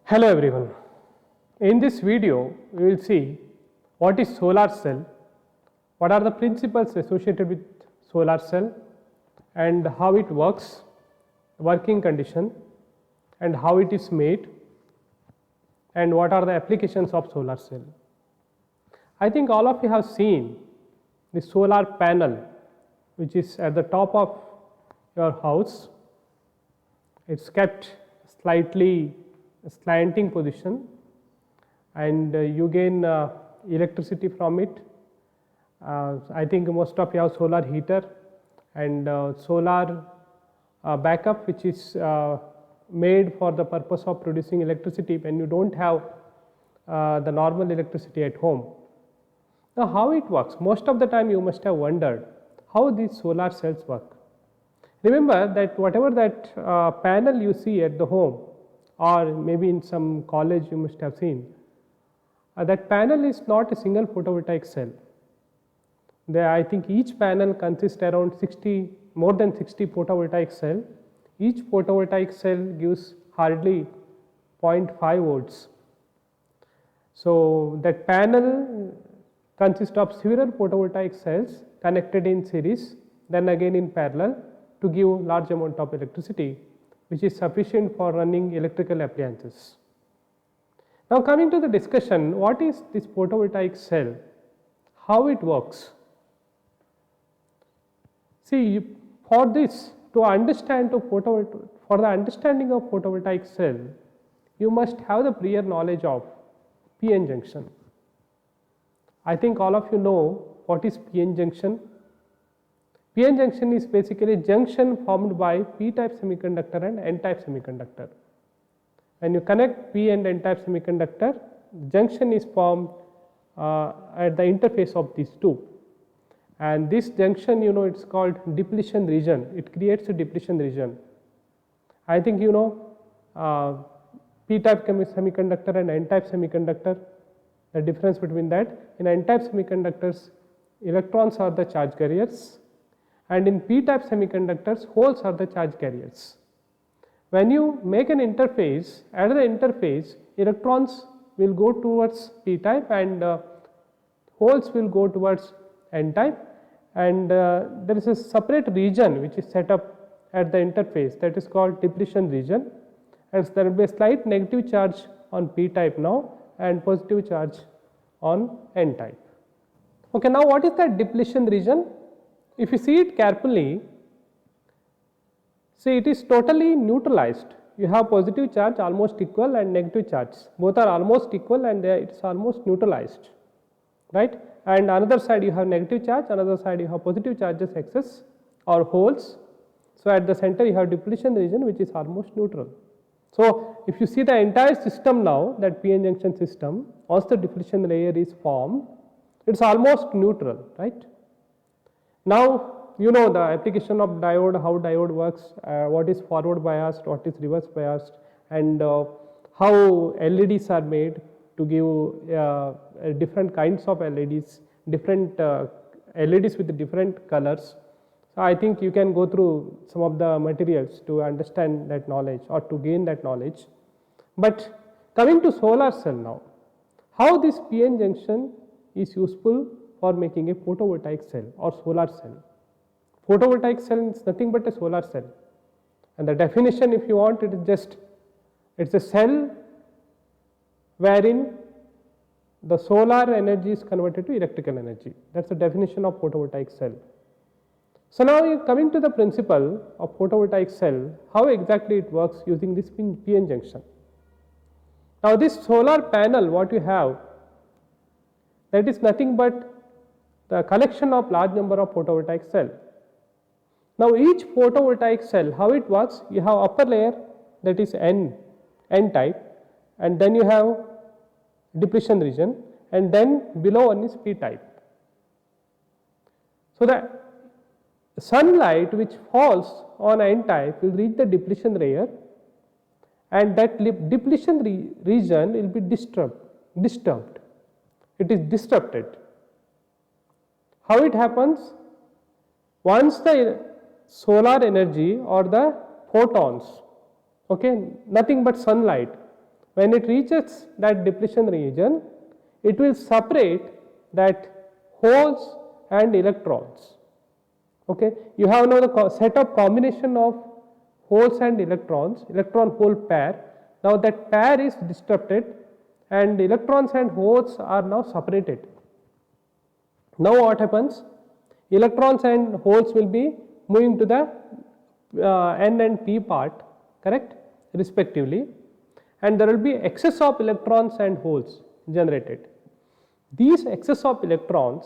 Hello everyone. In this video, we will see what is solar cell, what are the principles associated with solar cell and how it works, working condition and how it is made and what are the applications of solar cell. I think all of you have seen the solar panel which is at the top of your house. It is kept slightly slanting position and you gain electricity from it. I think most of you have solar heater and solar backup which is made for the purpose of producing electricity when you do not have the normal electricity at home. Now how it works? Most of the time you must have wondered how these solar cells work. Remember that whatever that panel you see at the home or maybe in some college you must have seen, that panel is not a single photovoltaic cell. I think each panel consists around more than 60 photovoltaic cell. Each photovoltaic cell gives hardly 0.5 volts. So that panel consists of several photovoltaic cells connected in series, then again in parallel to give large amount of electricity which is sufficient for running electrical appliances. Now coming to the discussion, what is this photovoltaic cell, how it works? See, for this to understand for the understanding of photovoltaic cell, you must have the prior knowledge of p-n junction. I think all of you know what is p-n junction. P-n junction is basically a junction formed by p-type semiconductor and n-type semiconductor. When you connect p and n-type semiconductor, junction is formed at the interface of these two. And this junction, you know, it is called depletion region. It creates a depletion region. I think you know p-type semiconductor and n-type semiconductor, the difference between that. In n-type semiconductors, electrons are the charge carriers, and in p-type semiconductors, holes are the charge carriers. When you make an interface, at the interface, electrons will go towards p-type and holes will go towards n-type, and there is a separate region which is set up at the interface, that is called depletion region, and there will be a slight negative charge on p-type now and positive charge on n-type. Okay, now what is that depletion region? If you see it carefully, see it is totally neutralized. You have positive charge almost equal and negative charge, both are almost equal and it is almost neutralized, right? And another side you have negative charge, another side you have positive charges excess or holes. So at the center you have depletion region which is almost neutral. So if you see the entire system now, that p-n junction system, once the depletion layer is formed, it is almost neutral, right? Now you know the application of diode, how diode works, what is forward biased, what is reverse biased, and how LEDs are made to give different kinds of LEDs, different LEDs with different colors. So I think you can go through some of the materials to understand that knowledge or to gain that knowledge. But coming to solar cell now, how this p-n junction is useful for making a photovoltaic cell or solar cell. Photovoltaic cell is nothing but a solar cell, and the definition, if you want, it is just, it is a cell wherein the solar energy is converted to electrical energy. That is the definition of photovoltaic cell. So now coming to the principle of photovoltaic cell, how exactly it works using this p-n junction. Now this solar panel what you have, that is nothing but the collection of large number of photovoltaic cell. Now each photovoltaic cell, how it works, you have upper layer, that is n type, and then you have depletion region, and then below one is p type. So the sunlight which falls on n type will reach the depletion layer, and that depletion region will be disturbed. It is disrupted. How it happens? Once the solar energy or the photons, okay, nothing but sunlight, When it reaches that depletion region, it will separate that holes and electrons. Okay, you have now the set of combination of holes and electrons, electron hole pair. Now that pair is disrupted and electrons and holes are now separated. Now what happens? Electrons and holes will be moving to the N and P part, correct, respectively, and there will be excess of electrons and holes generated. These excess of electrons,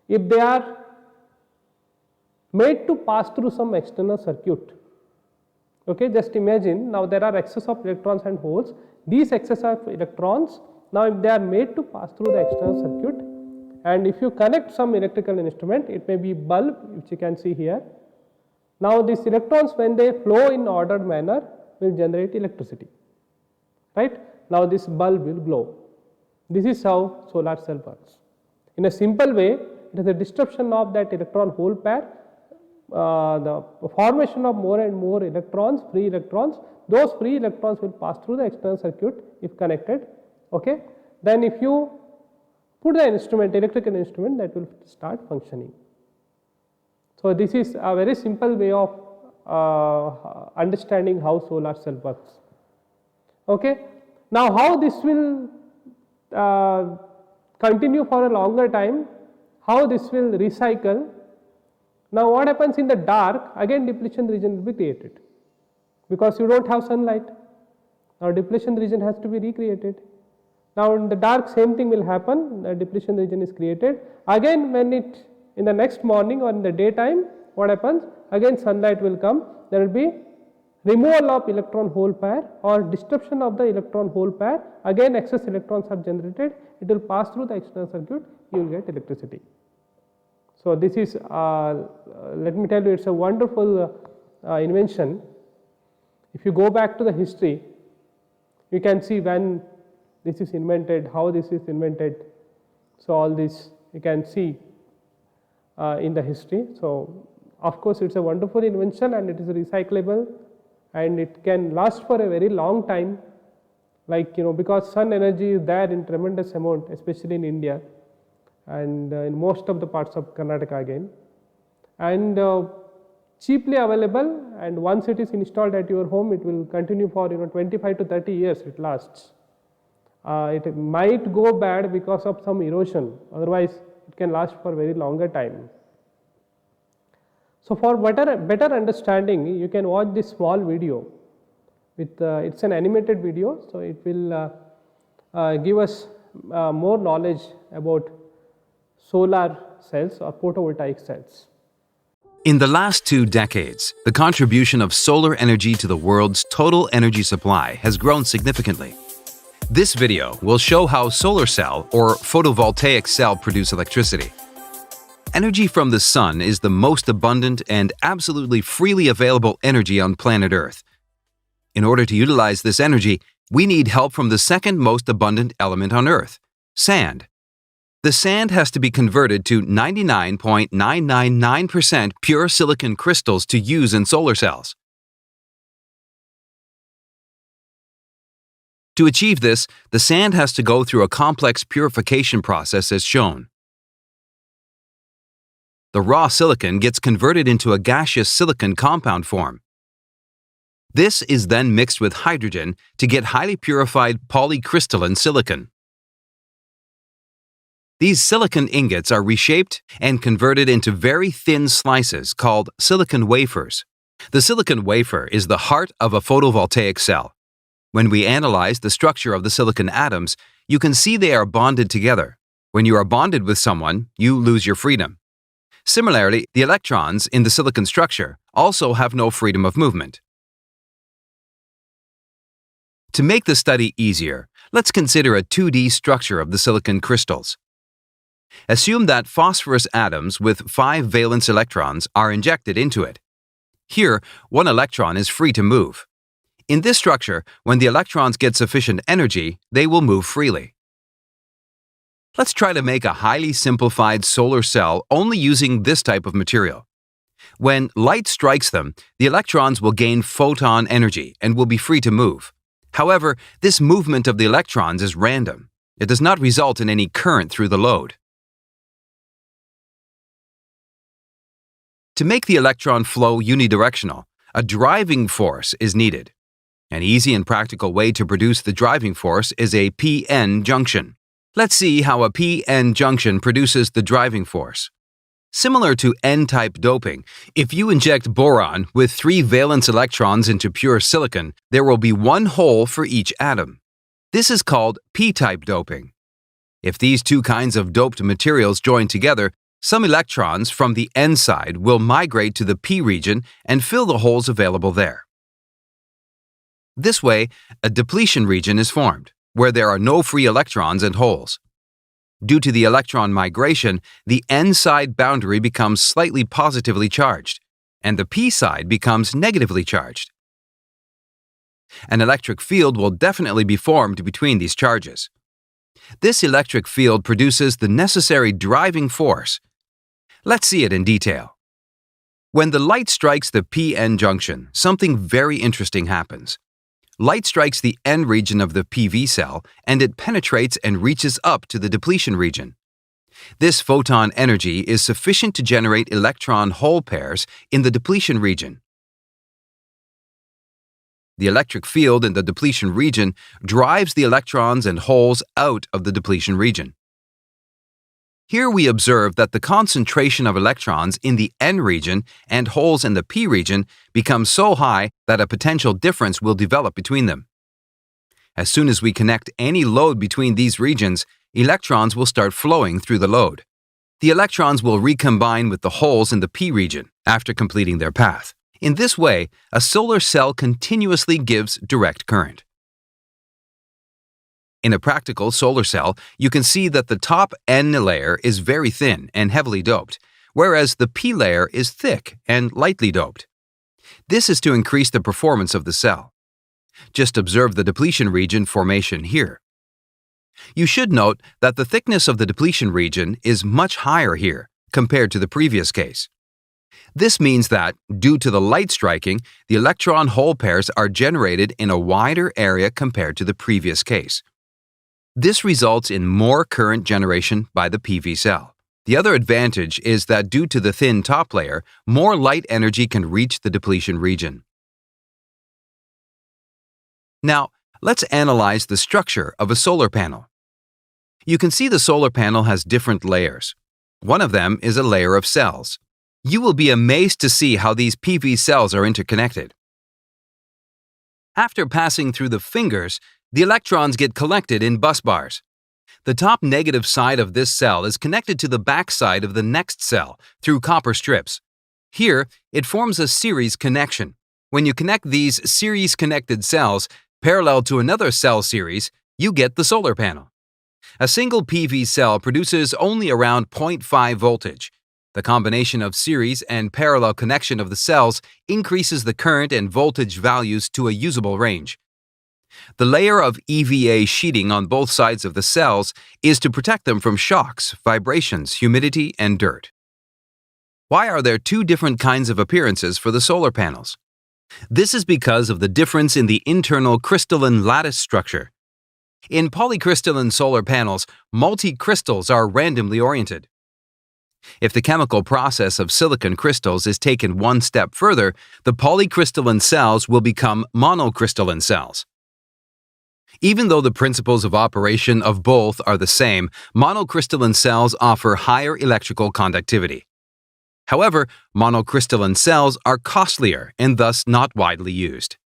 if they are made to pass through some external circuit, okay, just imagine now there are excess of electrons and holes. These excess of electrons, now if they are made to pass through the external circuit, and if you connect some electrical instrument, it may be bulb, which you can see here. Now these electrons, when they flow in ordered manner, will generate electricity, right. Now this bulb will glow. This is how solar cell works. In a simple way, it is a disruption of that electron hole pair, the formation of more and more electrons, free electrons. Those free electrons will pass through the external circuit if connected, okay. Then if you put the instrument, electrical instrument, that will start functioning. So this is a very simple way of understanding how solar cell works, okay. Now how this will continue for a longer time, how this will recycle. Now what happens in the dark, again depletion region will be created, because you do not have sunlight. Now depletion region has to be recreated. Now in the dark same thing will happen, the depletion region is created. Again when it in the next morning or in the daytime, what happens? Again sunlight will come, there will be removal of electron hole pair or disruption of the electron hole pair, again excess electrons are generated, it will pass through the external circuit, you will get electricity. So this is, let me tell you, it is a wonderful invention. If you go back to the history, you can see when this is invented, how this is invented. So all this you can see in the history. So of course it is a wonderful invention and it is recyclable and it can last for a very long time, like because sun energy is there in tremendous amount, especially in India and in most of the parts of Karnataka again, and cheaply available, and once it is installed at your home, it will continue for 25 to 30 years it lasts. It might go bad because of some erosion, otherwise it can last for very longer time. So for better understanding, you can watch this small video with it's an animated video, so it will give us more knowledge about solar cells or photovoltaic cells. In the last 2 decades, the contribution of solar energy to the world's total energy supply has grown significantly. This video will show how solar cell or photovoltaic cell produce electricity. Energy from the sun is the most abundant and absolutely freely available energy on planet Earth. In order to utilize this energy, we need help from the second most abundant element on Earth, sand. The sand has to be converted to 99.999% pure silicon crystals to use in solar cells. To achieve this, the sand has to go through a complex purification process as shown. The raw silicon gets converted into a gaseous silicon compound form. This is then mixed with hydrogen to get highly purified polycrystalline silicon. These silicon ingots are reshaped and converted into very thin slices called silicon wafers. The silicon wafer is the heart of a photovoltaic cell. When we analyze the structure of the silicon atoms, you can see they are bonded together. When you are bonded with someone, you lose your freedom. Similarly, the electrons in the silicon structure also have no freedom of movement. To make the study easier, let's consider a 2D structure of the silicon crystals. Assume that phosphorus atoms with 5 valence electrons are injected into it. Here, 1 electron is free to move. In this structure, when the electrons get sufficient energy, they will move freely. Let's try to make a highly simplified solar cell only using this type of material. When light strikes them, the electrons will gain photon energy and will be free to move. However, this movement of the electrons is random. It does not result in any current through the load. To make the electron flow unidirectional, a driving force is needed. An easy and practical way to produce the driving force is a p-n junction. Let's see how a p-n junction produces the driving force. Similar to n-type doping, if you inject boron with 3 valence electrons into pure silicon, there will be 1 hole for each atom. This is called p-type doping. If these two kinds of doped materials join together, some electrons from the n side will migrate to the p region and fill the holes available there. This way, a depletion region is formed, where there are no free electrons and holes. Due to the electron migration, the n-side boundary becomes slightly positively charged, and the p side becomes negatively charged. An electric field will definitely be formed between these charges. This electric field produces the necessary driving force. Let's see it in detail. When the light strikes the p-n junction, something very interesting happens. Light strikes the N region of the PV cell, and it penetrates and reaches up to the depletion region. This photon energy is sufficient to generate electron-hole pairs in the depletion region. The electric field in the depletion region drives the electrons and holes out of the depletion region. Here we observe that the concentration of electrons in the N region and holes in the P region becomes so high that a potential difference will develop between them. As soon as we connect any load between these regions, electrons will start flowing through the load. The electrons will recombine with the holes in the P region after completing their path. In this way, a solar cell continuously gives direct current. In a practical solar cell, you can see that the top N layer is very thin and heavily doped, whereas the P layer is thick and lightly doped. This is to increase the performance of the cell. Just observe the depletion region formation here. You should note that the thickness of the depletion region is much higher here compared to the previous case. This means that, due to the light striking, the electron-hole pairs are generated in a wider area compared to the previous case. This results in more current generation by the PV cell. The other advantage is that due to the thin top layer, more light energy can reach the depletion region. Now, let's analyze the structure of a solar panel. You can see the solar panel has different layers. One of them is a layer of cells. You will be amazed to see how these PV cells are interconnected. After passing through the fingers, the electrons get collected in bus bars. The top negative side of this cell is connected to the back side of the next cell through copper strips. Here, it forms a series connection. When you connect these series-connected cells parallel to another cell series, you get the solar panel. A single PV cell produces only around 0.5 voltage. The combination of series and parallel connection of the cells increases the current and voltage values to a usable range. The layer of EVA sheeting on both sides of the cells is to protect them from shocks, vibrations, humidity, and dirt. Why are there two different kinds of appearances for the solar panels? This is because of the difference in the internal crystalline lattice structure. In polycrystalline solar panels, multi-crystals are randomly oriented. If the chemical process of silicon crystals is taken one step further, the polycrystalline cells will become monocrystalline cells. Even though the principles of operation of both are the same, monocrystalline cells offer higher electrical conductivity. However, monocrystalline cells are costlier and thus not widely used.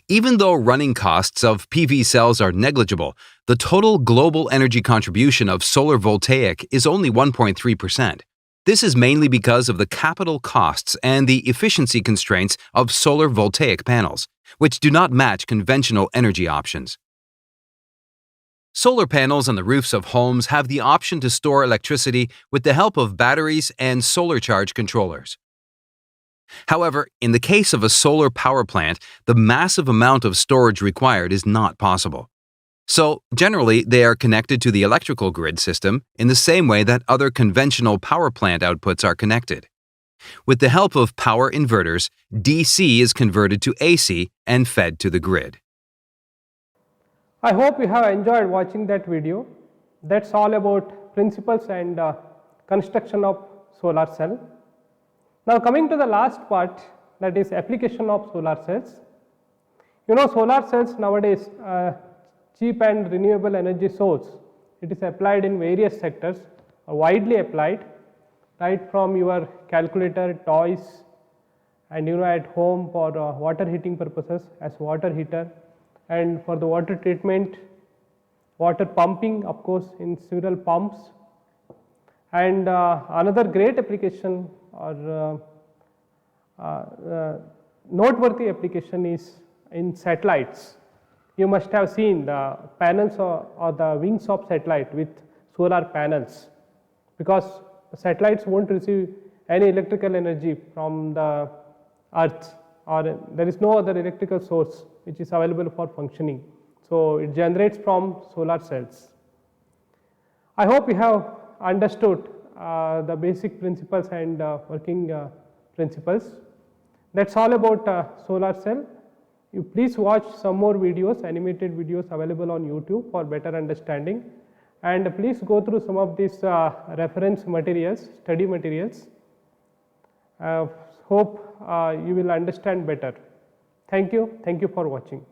Even though running costs of PV cells are negligible, the total global energy contribution of solar voltaic is only 1.3%. This is mainly because of the capital costs and the efficiency constraints of solar voltaic panels, which do not match conventional energy options. Solar panels on the roofs of homes have the option to store electricity with the help of batteries and solar charge controllers. However, in the case of a solar power plant, the massive amount of storage required is not possible. So, generally, they are connected to the electrical grid system in the same way that other conventional power plant outputs are connected. With the help of power inverters, DC is converted to AC and fed to the grid. I hope you have enjoyed watching that video. That's all about principles and construction of solar cell. Now coming to the last part, that is application of solar cells. You know, solar cells nowadays cheap and renewable energy source. It is applied in various sectors, widely applied, right from your calculator, toys, and at home for water heating purposes as water heater, and for the water treatment, water pumping, of course, in several pumps. And another great application or noteworthy application is in satellites. You must have seen the panels or the wings of satellite with solar panels, because satellites won't receive any electrical energy from the earth, or there is no other electrical source which is available for functioning. So it generates from solar cells. I hope you have understood the basic principles and working principles. That's all about solar cell. You please watch some more videos, animated videos available on YouTube for better understanding, and please go through some of these reference materials, study materials. Hope you will understand better. Thank you for watching.